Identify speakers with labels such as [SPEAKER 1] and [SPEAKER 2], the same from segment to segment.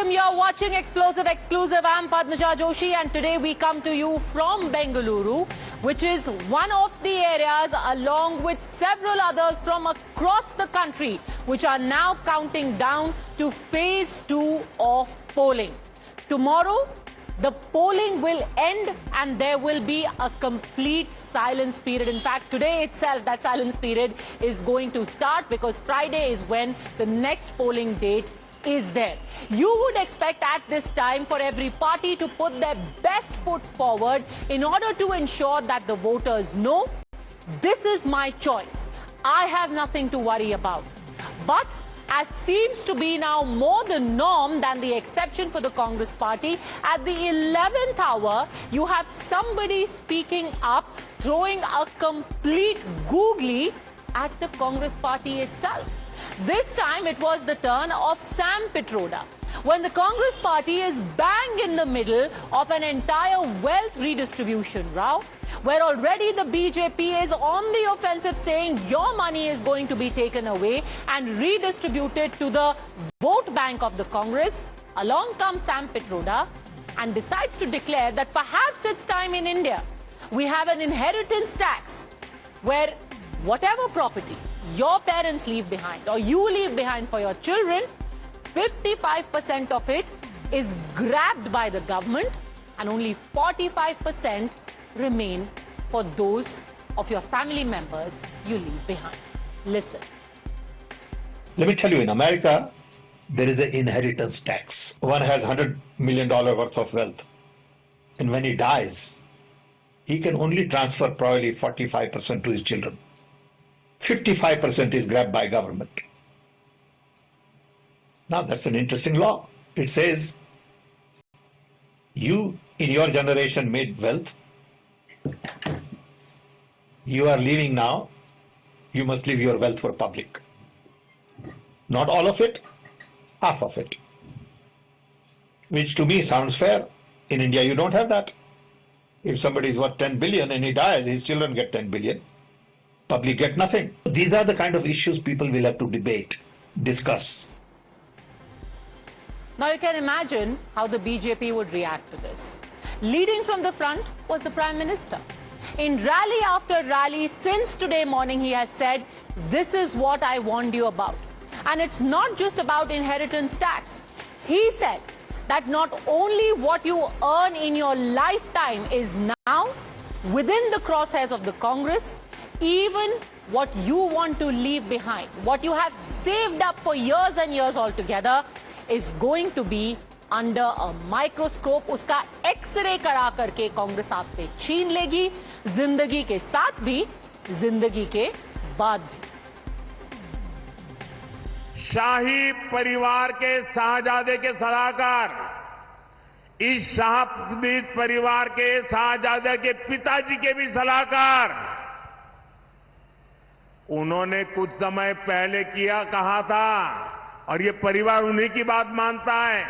[SPEAKER 1] Welcome, you're watching Explosive Exclusive. I'm Padmaja Joshi and today we come to you from Bengaluru, which is one of the areas along with several others from across the country which are now counting down to phase 2 of polling. Tomorrow, the polling will end and there will be a complete silence period. In fact, today itself, that silence period is going to start because Friday is when the next polling date is there. You would expect at this time for every party to put their best foot forward in order to ensure that the voters know this is my choice. I have nothing to worry about. But as seems to be now more the norm than the exception for the Congress party, at the 11th hour, you have somebody speaking up, throwing a complete googly at the Congress party itself. This time it was the turn of Sam Pitroda, when the Congress party is bang in the middle of an entire wealth redistribution row, where already the BJP is on the offensive saying your money is going to be taken away and redistributed to the vote bank of the Congress. Along comes Sam Pitroda and decides to declare that perhaps it's time in India we have an inheritance tax where whatever property your parents leave behind or you leave behind for your children, 55% of it is grabbed by the government and only 45% remain for those of your family members you leave behind. Listen.
[SPEAKER 2] Let me tell you, in America, there is an inheritance tax. One has $100 million worth of wealth. And when he dies, he can only transfer probably 45% to his children. 55% is grabbed by government. Now that's an interesting law. It says you in your generation made wealth. You are leaving now. You must leave your wealth for public. Not all of it, half of it. Which to me sounds fair. In India you don't have that. If somebody is worth 10 billion and he dies, his children get 10 billion. Public get nothing. These are the kind of issues people will have to debate, discuss.
[SPEAKER 1] Now you can imagine how the BJP would react to this. Leading from the front was the Prime Minister. In rally after rally since today morning, he has said, this is what I warned you about. And it's not just about inheritance tax. He said that not only what you earn in your lifetime is now within the crosshairs of the Congress, even what you want to leave behind, what you have saved up for years and years altogether, is going to be under a microscope. उसका x ray करा करके कांग्रेस आपसे छीन लेगी, जिंदगी के साथ भी, जिंदगी के बाद भी।
[SPEAKER 3] शाही परिवार के शाहजादे के सलाहकार, इस शाही परिवार के शाहजादे के पिताजी के भी सलाहकार, उन्होंने कुछ समय पहले कहा था, और ये परिवार उन्हीं की बात मानता है।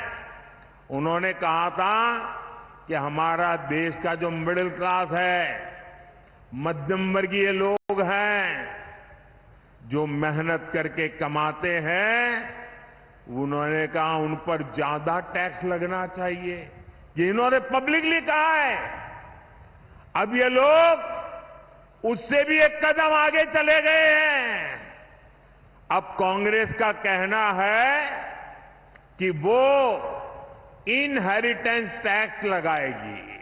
[SPEAKER 3] उन्होंने कहा था कि हमारा देश का जो मिडिल क्लास है, मध्यम वर्गीय लोग हैं, जो मेहनत करके कमाते हैं, उन्होंने कहा उन पर ज्यादा टैक्स लगना चाहिए। ये इन्होंने पब्लिकली कहा है। अब ये लोग उससे भी एक कदम आगे चले गए हैं। अब कांग्रेस का कहना है कि वो इनहेरिटेंस टैक्स लगाएगी।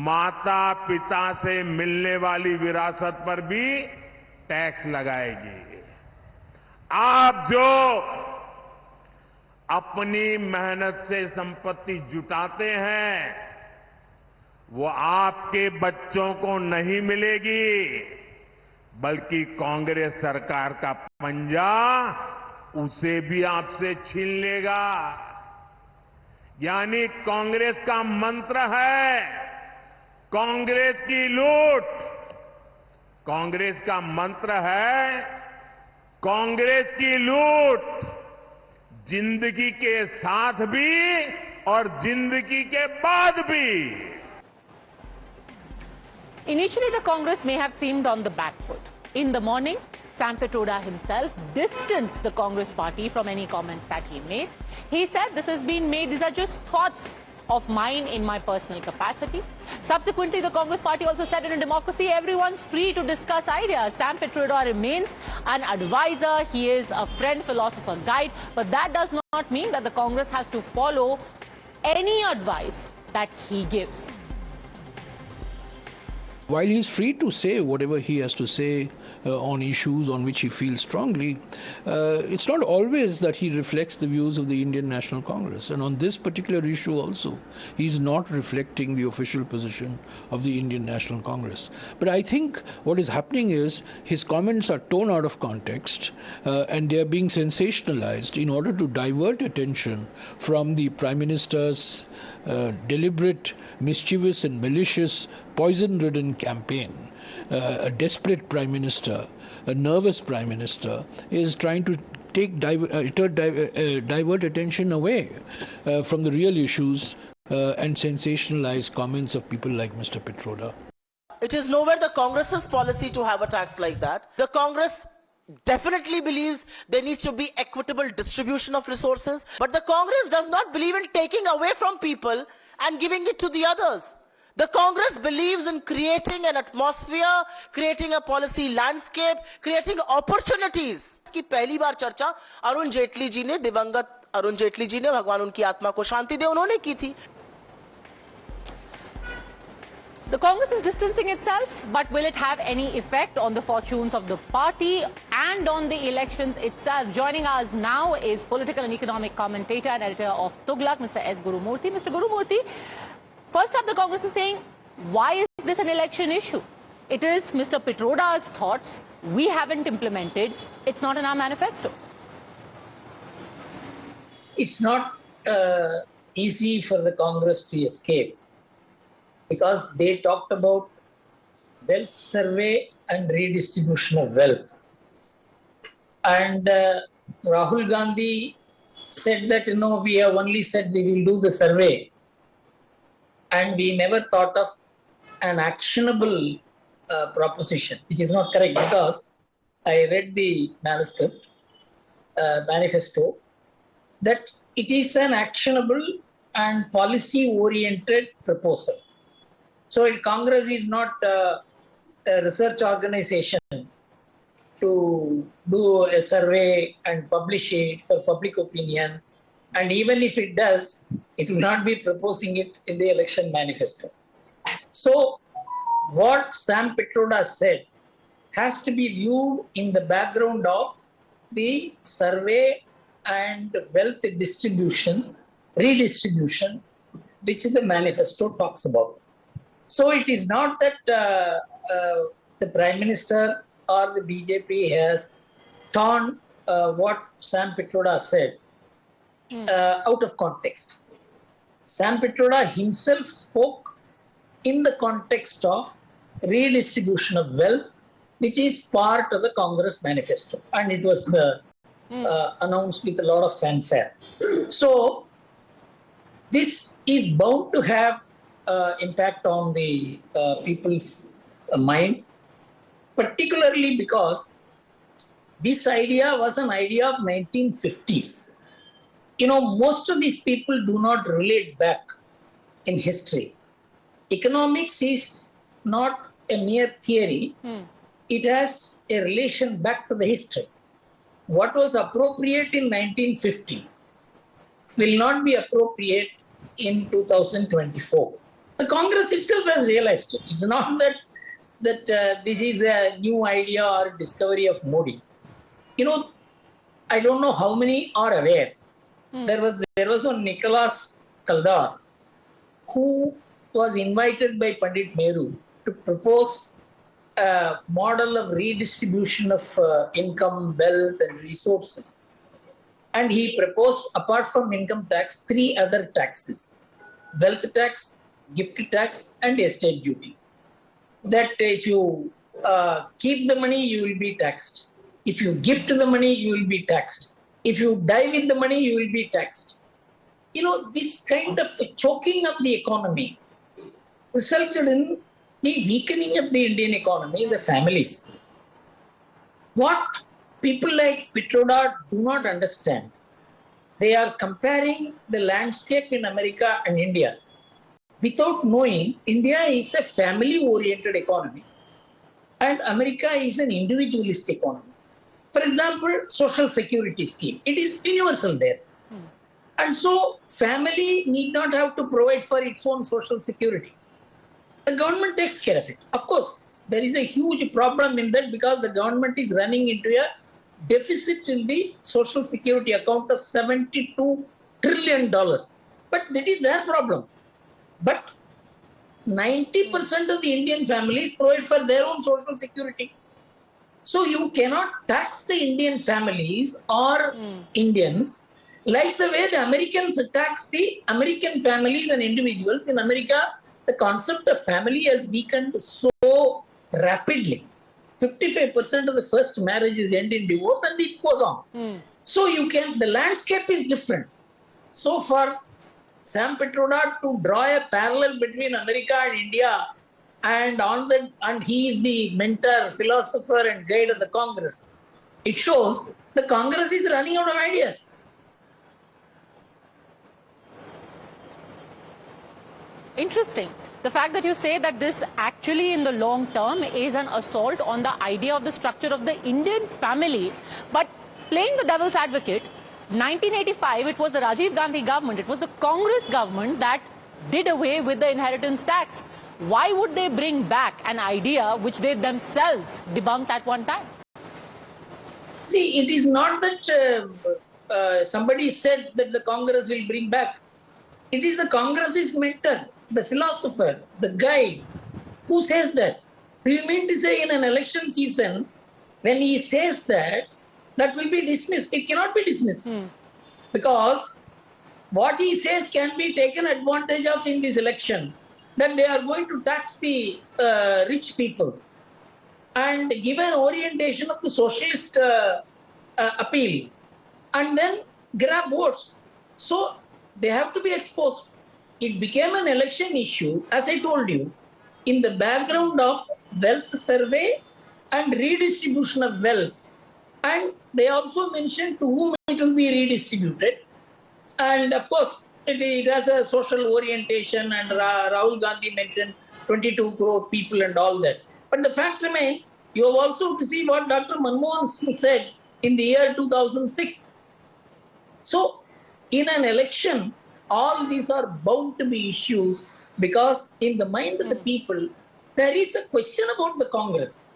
[SPEAKER 3] माता पिता से मिलने वाली विरासत पर भी टैक्स लगाएगी। आप जो अपनी मेहनत से संपत्ति जुटाते हैं, वो आपके बच्चों को नहीं मिलेगी, बल्कि कांग्रेस सरकार का पंजा उसे भी आपसे छीन लेगा। यानी कांग्रेस का मंत्र है कांग्रेस की लूट। कांग्रेस का मंत्र है कांग्रेस की लूट, जिंदगी के साथ भी और जिंदगी के बाद भी।
[SPEAKER 1] Initially, the Congress may have seemed on the back foot. In the morning, Sam Pitroda himself distanced the Congress party from any comments that he made. He said this has been made, these are just thoughts of mine in my personal capacity. Subsequently, the Congress party also said in a democracy, everyone's free to discuss ideas. Sam Pitroda remains an advisor. He is a friend, philosopher, guide. But that does not mean that the Congress has to follow any advice that he gives.
[SPEAKER 4] While he is free to say whatever he has to say on issues on which he feels strongly, it's not always that he reflects the views of the Indian National Congress. And on this particular issue also, he is not reflecting the official position of the Indian National Congress. But I think what is happening is his comments are torn out of context and they are being sensationalized in order to divert attention from the Prime Minister's deliberate, mischievous and malicious, poison-ridden campaign. A desperate Prime Minister, a nervous Prime Minister, is trying to divert attention away from the real issues and sensationalize comments of people like Mr. Pitroda.
[SPEAKER 5] It is nowhere the Congress's policy to have a tax like that. The Congress definitely believes there needs to be equitable distribution of resources, but the Congress does not believe in taking away from people and giving it to the others. The Congress believes in creating an atmosphere, creating a policy landscape, creating opportunities. इसकी पहली बार चर्चा अरुण जेटली जी ने, दिवंगत अरुण जेटली जी ने, भगवान उनकी आत्मा को शांति दे, उन्होंने की थी.
[SPEAKER 1] The Congress is distancing itself, but will it have any effect on the fortunes of the party and on the elections itself? Joining us now is political and economic commentator and editor of Tughlaq, Mr. S. Gurumurthy. Mr. Gurumurthy, first up, the Congress is saying, why is this an election issue? It is Mr. Pitroda's thoughts. We haven't implemented. It's not in our manifesto.
[SPEAKER 6] It's not easy for the Congress to escape, because they talked about wealth survey and redistribution of wealth. And Rahul Gandhi said that, we have only said we will do the survey. And we never thought of an actionable proposition, which is not correct, because I read the manuscript, manifesto, that it is an actionable and policy-oriented proposal. So Congress is not a research organization to do a survey and publish it for public opinion. And even if it does, it will not be proposing it in the election manifesto. So what Sam Pitroda said has to be viewed in the background of the survey and wealth distribution, redistribution, which the manifesto talks about. So it is not that the Prime Minister or the BJP has torn what Sam Pitroda said out of context. Sam Pitroda himself spoke in the context of redistribution of wealth, which is part of the Congress manifesto, and it was announced with a lot of fanfare. So this is bound to have impact on the people's mind, particularly because this idea was an idea of 1950s. Most of these people do not relate back in history. Economics is not a mere theory. It has a relation back to the history. What was appropriate in 1950 will not be appropriate in 2024. The Congress itself has realized it. It's not that this is a new idea or discovery of Modi. I don't know how many are aware. There was one Nicholas Kaldar who was invited by Pandit Nehru to propose a model of redistribution of income, wealth and resources. And he proposed, apart from income tax, 3 other taxes: wealth tax, gift tax and estate duty. That if you keep the money, you will be taxed. If you gift the money, you will be taxed. If you die with the money, you will be taxed. This kind of choking of the economy resulted in the weakening of the Indian economy, the families. What people like Petroda do not understand, they are comparing the landscape in America and India without knowing India is a family-oriented economy and America is an individualist economy. For example, social security scheme, it is universal there. And so family need not have to provide for its own social security. The government takes care of it. Of course, there is a huge problem in that because the government is running into a deficit in the social security account of $72 trillion. But that is their problem. But 90% of the Indian families provide for their own social security. So you cannot tax the Indian families or Indians like the way the Americans tax the American families and individuals. In America, the concept of family has weakened so rapidly. 55% of the first marriages end in divorce and it goes on. So the landscape is different. So for Sam Petroda to draw a parallel between America and India and he is the mentor, philosopher and guide of the Congress, it shows the Congress is running out of ideas.
[SPEAKER 1] Interesting. The fact that you say that this actually in the long term is an assault on the idea of the structure of the Indian family. But playing the devil's advocate, 1985, it was the Rajiv Gandhi government, it was the Congress government that did away with the inheritance tax. Why would they bring back an idea which they themselves debunked at one time?
[SPEAKER 6] See, it is not that somebody said that the Congress will bring back. It is the Congress's mentor, the philosopher, the guide, who says that. Do you mean to say in an election season, when he says that, that will be dismissed? It cannot be dismissed. Because what he says can be taken advantage of in this election, that they are going to tax the rich people and give an orientation of the socialist appeal and then grab votes. So they have to be exposed. It became an election issue, as I told you, in the background of wealth survey and redistribution of wealth. And they also mentioned to whom it will be redistributed. And of course, it has a social orientation, and Rahul Gandhi mentioned 22 crore people and all that. But the fact remains, you have also to see what Dr. Manmohan Singh said in the year 2006. So, in an election, all these are bound to be issues because in the mind of the people, there is a question about the Congress.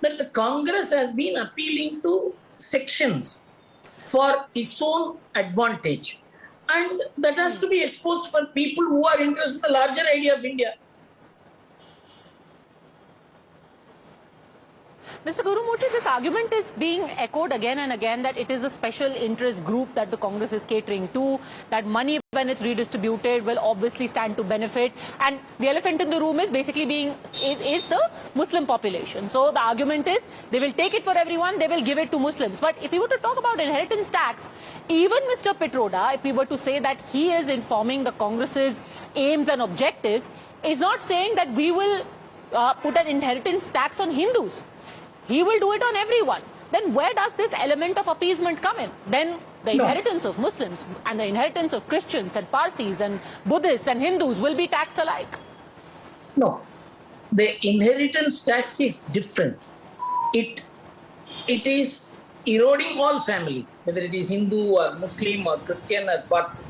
[SPEAKER 6] That the Congress has been appealing to sections for its own advantage. And that has to be exposed for people who are interested in the larger idea of India.
[SPEAKER 1] Mr. Gurumurthy, this argument is being echoed again and again that it is a special interest group that the Congress is catering to, that money when it's redistributed will obviously stand to benefit. And the elephant in the room is basically is the Muslim population. So the argument is they will take it for everyone, they will give it to Muslims. But if we were to talk about inheritance tax, even Mr. Petroda, if we were to say that he is informing the Congress's aims and objectives, is not saying that we will put an inheritance tax on Hindus. He will do it on everyone. Then where does this element of appeasement come in? Then the inheritance of Muslims and the inheritance of Christians and Parsis and Buddhists and Hindus will be taxed alike.
[SPEAKER 6] No. The inheritance tax is different. It is eroding all families, whether it is Hindu or Muslim or Christian or Parsi.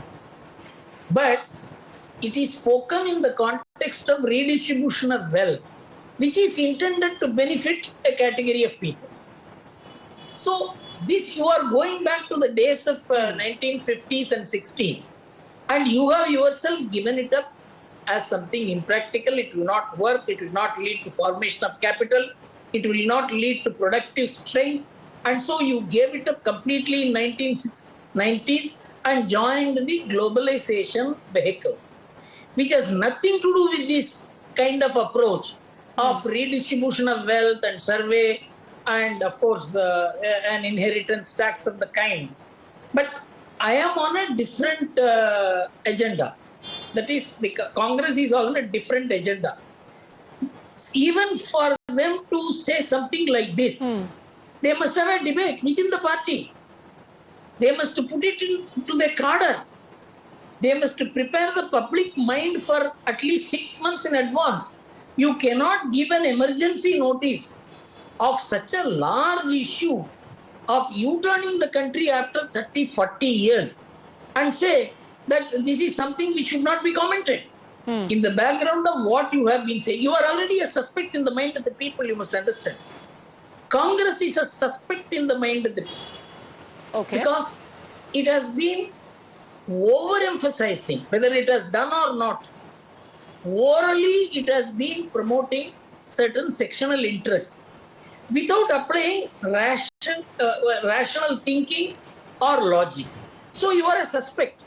[SPEAKER 6] But it is spoken in the context of redistribution of wealth, which is intended to benefit a category of people. So this, you are going back to the days of 1950s and 60s, and you have yourself given it up as something impractical. It will not work. It will not lead to formation of capital. It will not lead to productive strength. And so you gave it up completely in 1990s and joined the globalization vehicle, which has nothing to do with this kind of approach of redistribution of wealth and survey and of course an inheritance tax of the kind. But I am on a different agenda. That is, the Congress is on a different agenda. Even for them to say something like this, They must have a debate within the party. They must put it into their cadre. They must prepare the public mind for at least 6 months in advance. You cannot give an emergency notice of such a large issue of U-turning the country after 30, 40 years and say that this is something which should not be commented. In the background of what you have been saying, you are already a suspect in the mind of the people, you must understand. Congress is a suspect in the mind of the people.
[SPEAKER 1] Okay.
[SPEAKER 6] Because it has been overemphasizing, whether it has done or not, orally it has been promoting certain sectional interests without applying rational thinking or logic. So you are a suspect.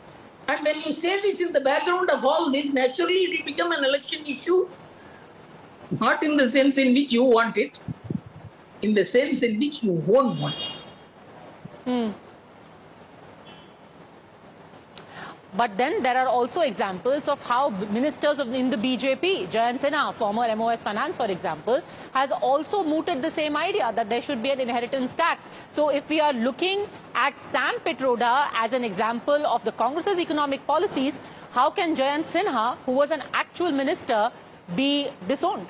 [SPEAKER 6] And when you say this in the background of all this, naturally it will become an election issue, not in the sense in which you want it, in the sense in which you won't want it.
[SPEAKER 1] But then there are also examples of how ministers in the BJP, Jayant Sinha, former MOS Finance, for example, has also mooted the same idea that there should be an inheritance tax. So if we are looking at Sam Pitroda as an example of the Congress's economic policies, how can Jayant Sinha, who was an actual minister, be disowned?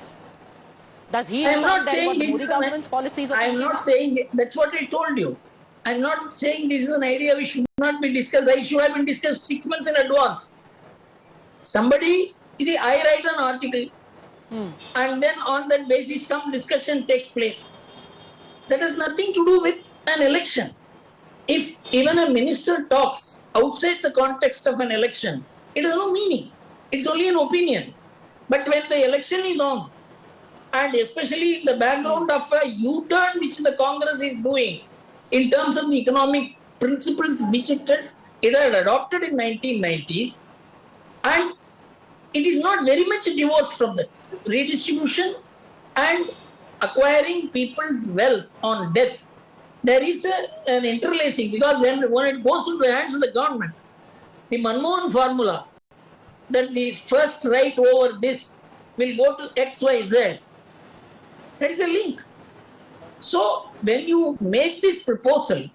[SPEAKER 1] Does he
[SPEAKER 6] I am
[SPEAKER 1] know
[SPEAKER 6] not
[SPEAKER 1] then
[SPEAKER 6] saying
[SPEAKER 1] what the
[SPEAKER 6] this
[SPEAKER 1] Modi
[SPEAKER 6] is
[SPEAKER 1] government's policies are?
[SPEAKER 6] I am
[SPEAKER 1] thinking
[SPEAKER 6] not
[SPEAKER 1] of?
[SPEAKER 6] saying that's what I told you. I am not saying this is an idea which should not be discussed. I should have been discussed 6 months in advance. Somebody, you see, I write an article and then on that basis some discussion takes place. That has nothing to do with an election. If even a minister talks outside the context of an election, it has no meaning. It's only an opinion. But when the election is on, and especially in the background of a U-turn which the Congress is doing in terms of the economic principles which it had adopted in 1990s, and it is not very much divorced from the redistribution and acquiring people's wealth on death. There is an interlacing, because when it goes into the hands of the government, the Manmohan formula that the first right over this will go to XYZ, there is a link. So when you make this proposal,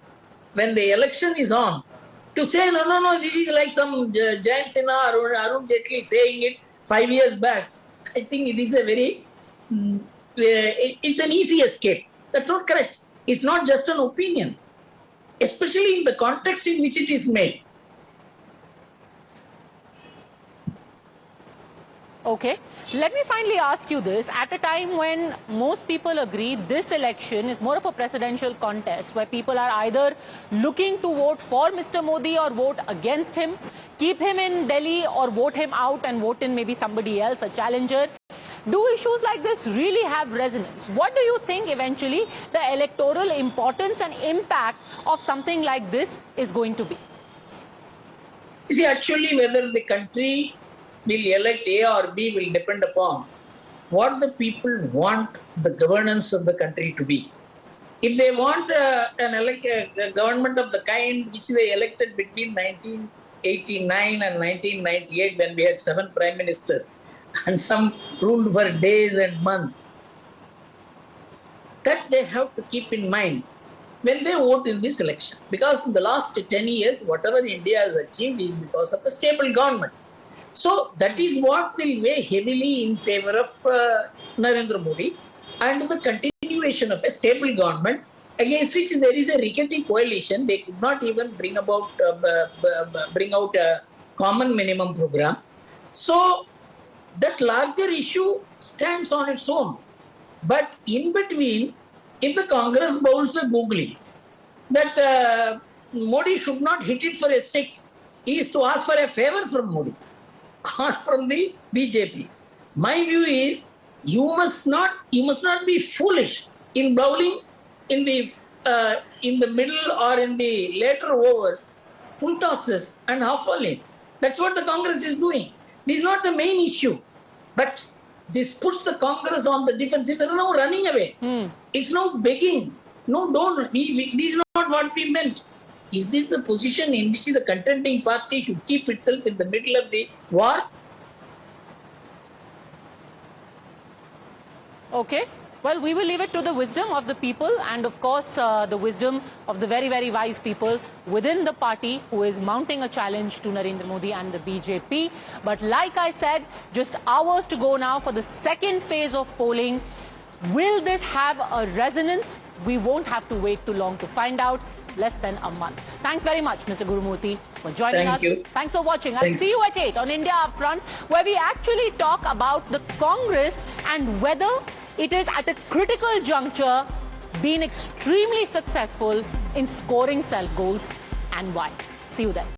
[SPEAKER 6] when the election is on, to say, no, this is like some Jayant Sinha or Arun Jaitley saying it 5 years back, I think it is a very, it's an easy escape. That's not correct. It's not just an opinion, especially in the context in which it is made.
[SPEAKER 1] Okay. Let me finally ask you this. At a time when most people agree this election is more of a presidential contest where people are either looking to vote for Mr. Modi or vote against him, keep him in Delhi or vote him out and vote in maybe somebody else, a challenger, do issues like this really have resonance? What do you think eventually the electoral importance and impact of something like this is going to be?
[SPEAKER 6] See, actually, whether the country will elect A or B will depend upon what the people want the governance of the country to be. If they want a government of the kind which they elected between 1989 and 1998, when we had 7 prime ministers and some ruled for days and months, that they have to keep in mind when they vote in this election. Because in the last 10 years, whatever India has achieved is because of a stable government. So that is what will weigh heavily in favor of Narendra Modi and the continuation of a stable government against which there is a rickety coalition. They could not even bring out a common minimum program. So that larger issue stands on its own. But in between, if the Congress bowls a googly that Modi should not hit it for a 6, he is to ask for a favor from Modi or from the BJP. My view is you must not be foolish in bowling in the middle or in the later overs, full tosses and half volleys. That's what the Congress is doing. This is not the main issue, but this puts the Congress on the defensive. They are now running away. It's now begging. No, don't. This is not what we meant. Is this the position in which the contending party should keep itself in the middle of the war?
[SPEAKER 1] Okay. Well, we will leave it to the wisdom of the people and, of course, the wisdom of the very, very wise people within the party who is mounting a challenge to Narendra Modi and the BJP. But like I said, just hours to go now for the second phase of polling. Will this have a resonance? We won't have to wait too long to find out. Less than a month. Thanks very much, Mr. Gurumurthy, for joining us.
[SPEAKER 6] Thank you.
[SPEAKER 1] Thanks for watching. I'll see you at 8 on India Upfront, where we actually talk about the Congress and whether it is at a critical juncture been extremely successful in scoring self-goals and why. See you then.